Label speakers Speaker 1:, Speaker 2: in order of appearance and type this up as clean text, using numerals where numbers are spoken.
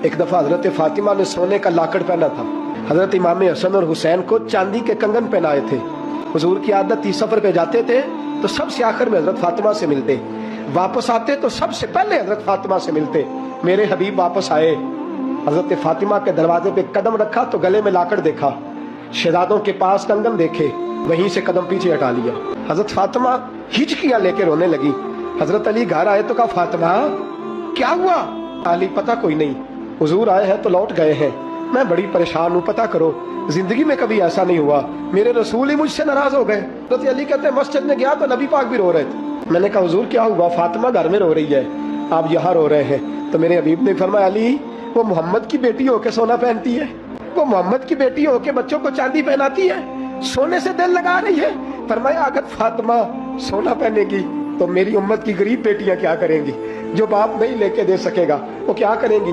Speaker 1: ایک دفعہ حضرت فاطمہ نے سونے کا لاکڑ پہنا تھا، حضرت امام حسن اور حسین کو چاندی کے کنگن پہنائے تھے۔ حضور کی عادت تھی سفر پہ جاتے تھے تو سب سے آخر میں حضرت فاطمہ سے ملتے، واپس آتے تو سب سے پہلے حضرت فاطمہ سے ملتے۔ میرے حبیب واپس آئے، حضرت فاطمہ کے دروازے پہ قدم رکھا تو گلے میں لاکڑ دیکھا، شہزادوں کے پاس کنگن دیکھے، وہیں سے قدم پیچھے ہٹا لیا۔ حضرت فاطمہ ہچکیاں لے کے رونے لگی۔ حضرت علی گھر آئے تو کہا فاطمہ کیا ہوا؟ علی پتہ کوئی نہیں، حضور آئے ہیں تو لوٹ گئے ہیں، میں بڑی پریشان ہوں، پتہ کرو، زندگی میں کبھی ایسا نہیں ہوا، میرے رسول ہی مجھ سے ناراض ہو گئے۔ حضرت علی کہتے ہیں مسجد میں گیا تو نبی پاک بھی رو رہے تھے۔ میں نے کہا حضور کیا ہوا؟ فاطمہ گھر میں رو رہی ہے، آپ یہاں رو رہے ہیں۔ تو میرے حبیب نے فرمایا علی وہ محمد کی بیٹی ہو کے سونا پہنتی ہے، وہ محمد کی بیٹی ہو کے بچوں کو چاندی پہناتی ہے، سونے سے دل لگا رہی ہے۔ فرمایا اگر فاطمہ سونا پہنے گی تو میری امت کی غریب بیٹیاں کیا کریں گی؟ جو باپ نہیں لے کے دے سکے گا وہ کیا کریں گی؟